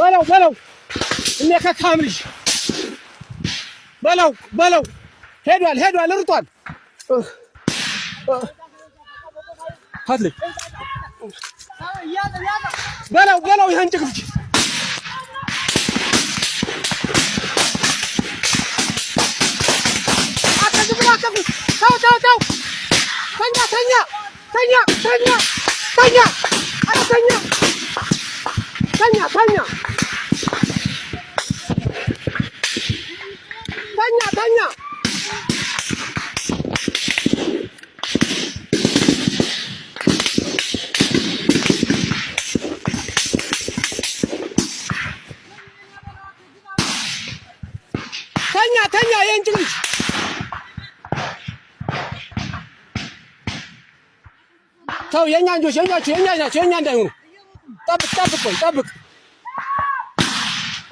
በለው እኔ ከካምልሽ በለው ሄዷል ርጧል ሀድልኝ በለው ይሄን ጭቅፍጭ ተው ተኛ የእንጭልሽ ተው የኛ እንጆች የኛ ናቸው የኛ እንዳይሆኑ ጠብቅ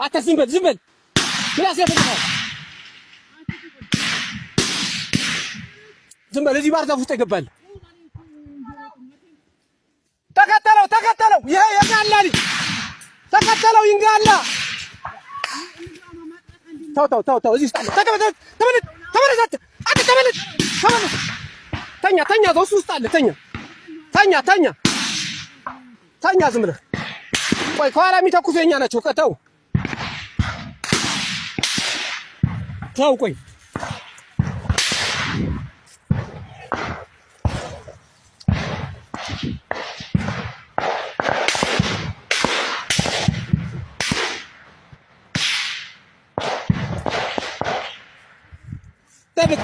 አታ ዝም በል ምላስ ያፈጥራል ዝም በል እዚህ ባርዛፍ ውስጥ ይገባል ተከተለው ይሄ የኛላ ልጅ ተከተለው ይንጋላ ተው እዚህ ውስጥ አለ ተመለስ ተኛ እሱ ውስጥ አለ ተኛ ዝም ብለህ ቆይ ከኋላ የሚተኩሱ የኛ ናቸው ተው ቆይ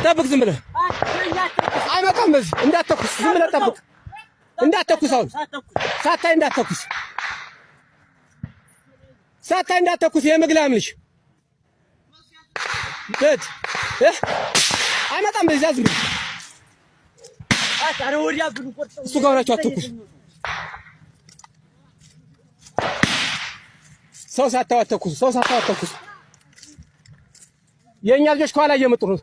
ጠብቅ ዝም ብለህ አይመጣም በዚህ እንዳትተኩስ ዝም ብለህ ጠብቅ እንዳትተኩስ አሁን ሳታይ እንዳትተኩስ የመግላምልሽ በት አይመጣም በዚህ ዝም ብለህ እሱ ጋር ሆናችሁ አትተኩስ ሰው ሳታው አትተኩስ የኛ ልጆች ከኋላ እየመጡ ነው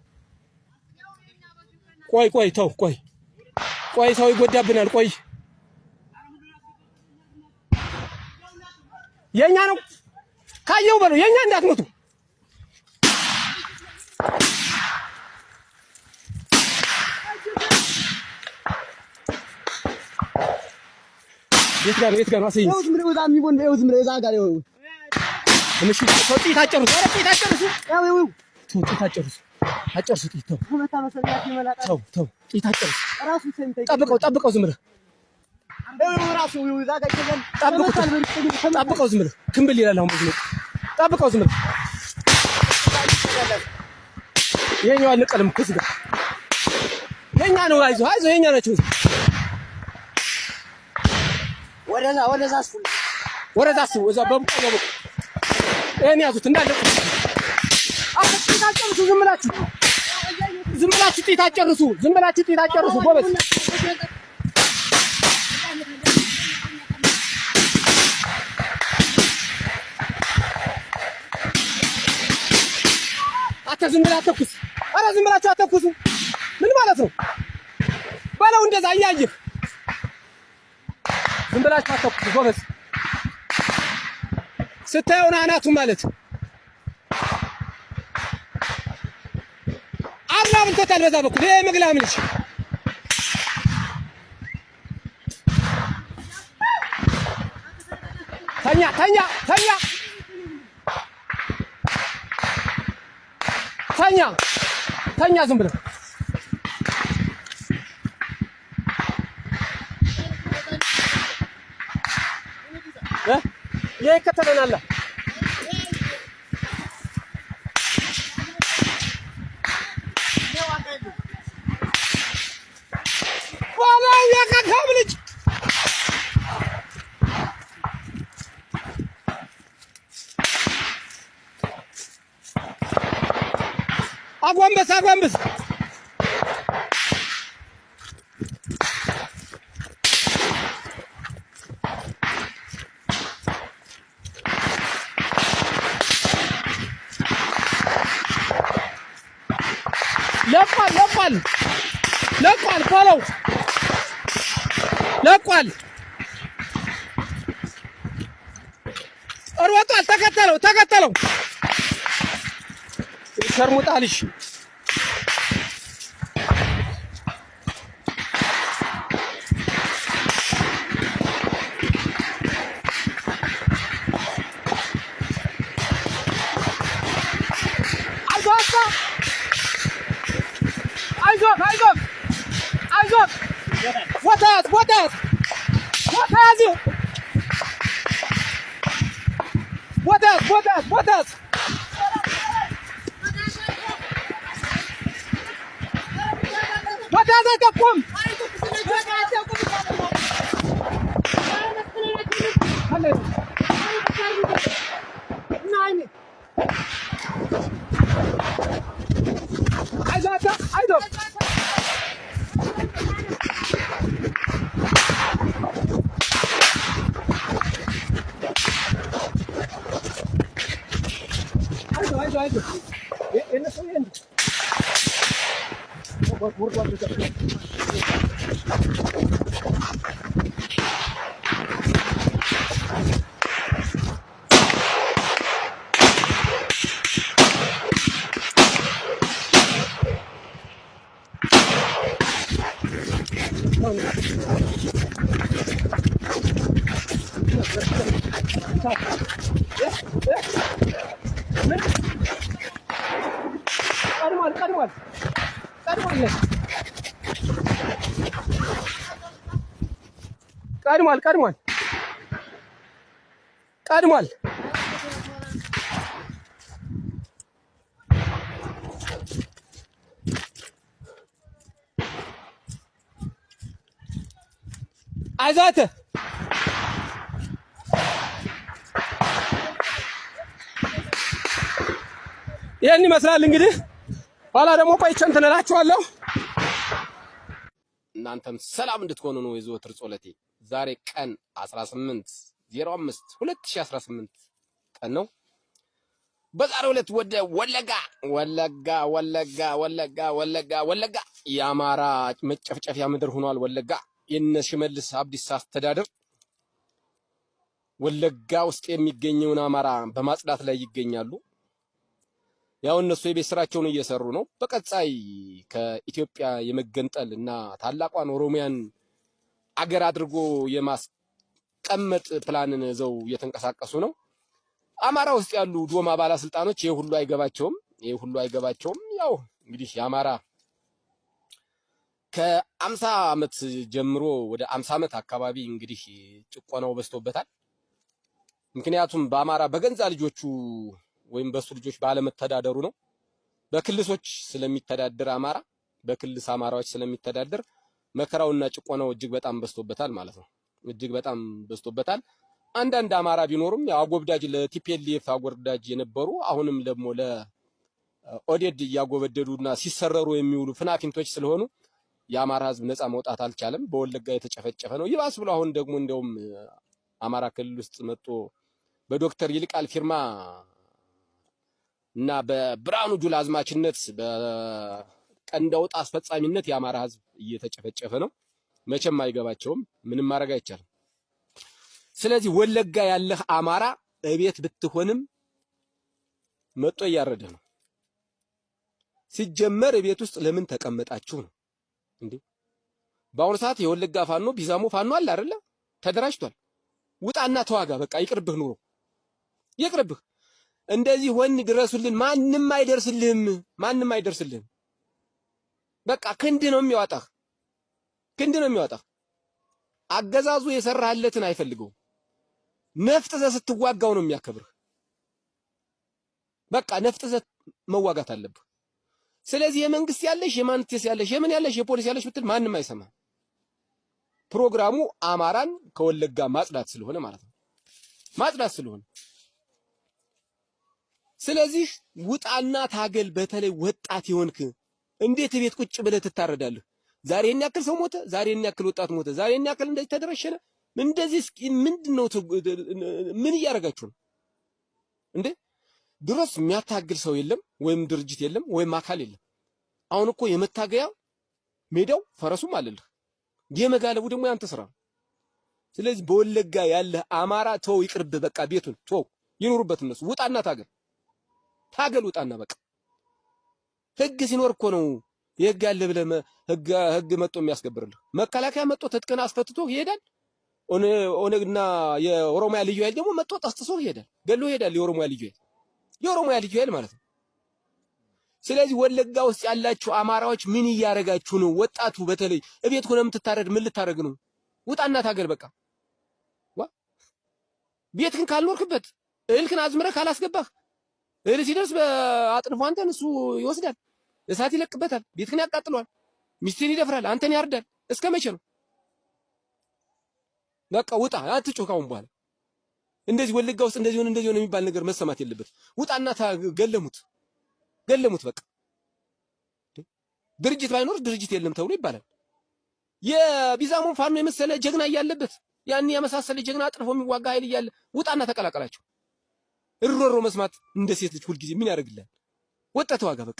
ቆይ ተው ቆይ ሰው ይጎዳብናል ቆይ የኛ ነው ካየው በለው የኛ እንዳትመቱ የት ጋር አሰኝ ዝም ብለው ዛሚቦን ዝም ብለው ዛ ጋር ይወው እሺ ሶቲ ታጨርሱ ያው አጨርሱ ጥይት ተው ጥይት አጨርሱ ራሱ ጠብቀው ዝም ብለህ ራሱ እዛ ጋር ይገኛል ጠብቀው ዝም ብለህ ክምብል ይላል አሁን ብዙ ጠብቀው ዝም ብለህ የኛው አልቀልም እኮ እዚህ ጋር የኛ ነው አይዞህ የኛ ናቸው ወደዛ አስቡ እዛ በቡቃያ በኩል እኔ ያዙት እንዳለ አትጣጨርሱ ዝም ብላችሁ ጥይት አጨርሱ ጎበዝ ዝም ብላችሁ አተኩሱ ምን ማለት ነው በለው እንደዛ እያየህ ዝም ብላችሁ አተኩሱ ጎበዝ ስታየው አናቱ ማለት አብራም ተታል በዛ በኩል ይሄ መግላምልሽ ተኛ ዝም ብለህ ይሄ ከተለናላ አጓንበስ ለቋል ባለው ለቋል ሮጧል። ተከተለው ሸርሙጣልሽ አይዞህ ቦታ ቁም አይዞህ የእነሱ ቀድሟል። አይዛተ ይሄን ይመስላል እንግዲህ። ኋላ ደግሞ ቆይቼ እንትን እላችኋለሁ። እናንተም ሰላም እንድትሆኑ ነው የዘወትር ጸሎቴ። ዛሬ ቀን 18/05/2018 ቀን ነው። በዛሬው ዕለት ወደ ወለጋ የአማራ መጨፍጨፊያ ምድር ሆኗል። ወለጋ የነ ሽመልስ አብዲሳ አስተዳደር ወለጋ ውስጥ የሚገኘውን አማራ በማጽዳት ላይ ይገኛሉ። ያው እነሱ የቤት ስራቸውን እየሰሩ ነው። በቀጣይ ከኢትዮጵያ የመገንጠል እና ታላቋን ኦሮሚያን አገር አድርጎ የማስቀመጥ ፕላንን ይዘው እየተንቀሳቀሱ ነው። አማራ ውስጥ ያሉ ዶማ ባለስልጣኖች ይሄ ሁሉ አይገባቸውም። ያው እንግዲህ የአማራ ከ50 ዓመት ጀምሮ ወደ 50 ዓመት አካባቢ እንግዲህ ጭቆናው በዝቶበታል። ምክንያቱም በአማራ በገንዛ ልጆቹ ወይም በሱ ልጆች ባለመተዳደሩ ነው። በክልሶች ስለሚተዳደር አማራ በክልስ አማራዎች ስለሚተዳደር መከራውና ጭቆናው እጅግ በጣም በዝቶበታል ማለት ነው። እጅግ በጣም በዝቶበታል። አንዳንድ አማራ ቢኖሩም ያው አጎብዳጅ ለቲፒኤልኤፍ አጎብዳጅ የነበሩ አሁንም ደግሞ ለኦዴድ እያጎበደዱና ሲሰረሩ የሚውሉ ፍናፊንቶች ስለሆኑ የአማራ ሕዝብ ነፃ መውጣት አልቻለም። በወለጋ የተጨፈጨፈ ነው። ይባስ ብሎ አሁን ደግሞ እንደውም አማራ ክልል ውስጥ መጥቶ በዶክተር ይልቃል ፊርማ እና በብርሃኑ ጁላ አዝማችነት በቀንዳውጣ አስፈጻሚነት የአማራ ሕዝብ እየተጨፈጨፈ ነው። መቼም አይገባቸውም። ምንም ማድረግ አይቻልም። ስለዚህ ወለጋ ያለህ አማራ እቤት ብትሆንም መጥቶ እያረደ ነው። ሲጀመር እቤት ውስጥ ለምን ተቀመጣችሁ ነው እንዴ? በአሁኑ ሰዓት የወለጋ ፋኖ ቢዛሞ ፋኖ አለ አይደለ? ተደራጅቷል። ውጣና ተዋጋ። በቃ ይቅርብህ፣ ኑሮ ይቅርብህ። እንደዚህ ወን ድረሱልን። ማንም አይደርስልህም። በቃ ክንድ ነው የሚያወጣህ። አገዛዙ የሰራህለትን አይፈልገውም። ነፍጥ ዘ ስትዋጋው ነው የሚያከብርህ። በቃ ነፍጥ ዘ መዋጋት አለብህ። ስለዚህ የመንግስት ያለሽ የማንተስ ያለሽ የምን ያለሽ የፖሊስ ያለሽ ብትል ማንም አይሰማም። ፕሮግራሙ አማራን ከወለጋ ማጽዳት ስለሆነ ማለት ነው። ስለዚህ ውጣና ታገል። በተለይ ወጣት የሆንክ እንዴት ቤት ቁጭ ብለህ ትታረዳለህ? ዛሬ የኛ ያክል ሰው ሞተ፣ ዛሬ የኛ ያክል ወጣት ሞተ፣ ዛሬ የኛ ያክል እንደዚህ ተደረሸነ። እንደዚህ እስኪ ምንድነው? ምን እያደረጋችሁ ነው እንዴ? ድሮስ የሚያታግል ሰው የለም ወይም ድርጅት የለም ወይም አካል የለም። አሁን እኮ የመታገያ ሜዳው ፈረሱም አለልህ፣ የመጋለቡ ደግሞ ያንተ ስራ ነው። ስለዚህ በወለጋ ያለ አማራ ተው፣ ይቅርብ፣ በቃ ቤቱን ተው፣ ይኖሩበት እነሱ። ውጣና ታገል ውጣና በቃ ህግ ሲኖር እኮ ነው የህግ ያለ ብለህ ህግ መጥቶ የሚያስከብርልህ። መከላከያ መጥቶ ትጥቅን አስፈትቶ ይሄዳል። ኦነግና የኦሮሚያ ልዩ ኃይል ደግሞ መጥቶ ጠስጥሶ ይሄዳል፣ ገሎ ይሄዳል። የኦሮሚያ ልዩ ኃይል ማለት ነው። ስለዚህ ወለጋ ውስጥ ያላችሁ አማራዎች ምን እያረጋችሁ ነው? ወጣቱ በተለይ እቤት ሆነ የምትታረድ ምን ልታረግ ነው? ውጣና ታገል በቃ። ቤትህን ካልኖርክበት እህልህን አዝምረህ ካላስገባህ እህል ሲደርስ በአጥንፎ አንተን እሱ ይወስዳል፣ እሳት ይለቅበታል፣ ቤትህን ያቃጥለዋል፣ ሚስትን ይደፍራል፣ አንተን ያርዳል። እስከ መቼ ነው? በቃ ውጣ፣ አትጮህ ካሁን በኋላ። እንደዚህ ወለጋ ውስጥ እንደዚህ ሆነ የሚባል ነገር መሰማት የለበት። ውጣና ገለሙት በቃ። ድርጅት ባይኖር ድርጅት የለም ተብሎ ይባላል። የቢዛሞን ፋኖ የመሰለ ጀግና እያለበት ያን ያመሳሰለ ጀግና አጥርፎ የሚዋጋ ኃይል እያለ ውጣና ተቀላቀላቸው። እሮሮ መስማት እንደ ሴት ልጅ ሁልጊዜ ምን ያደርግልሃል? ወጣ ተዋጋ በቃ።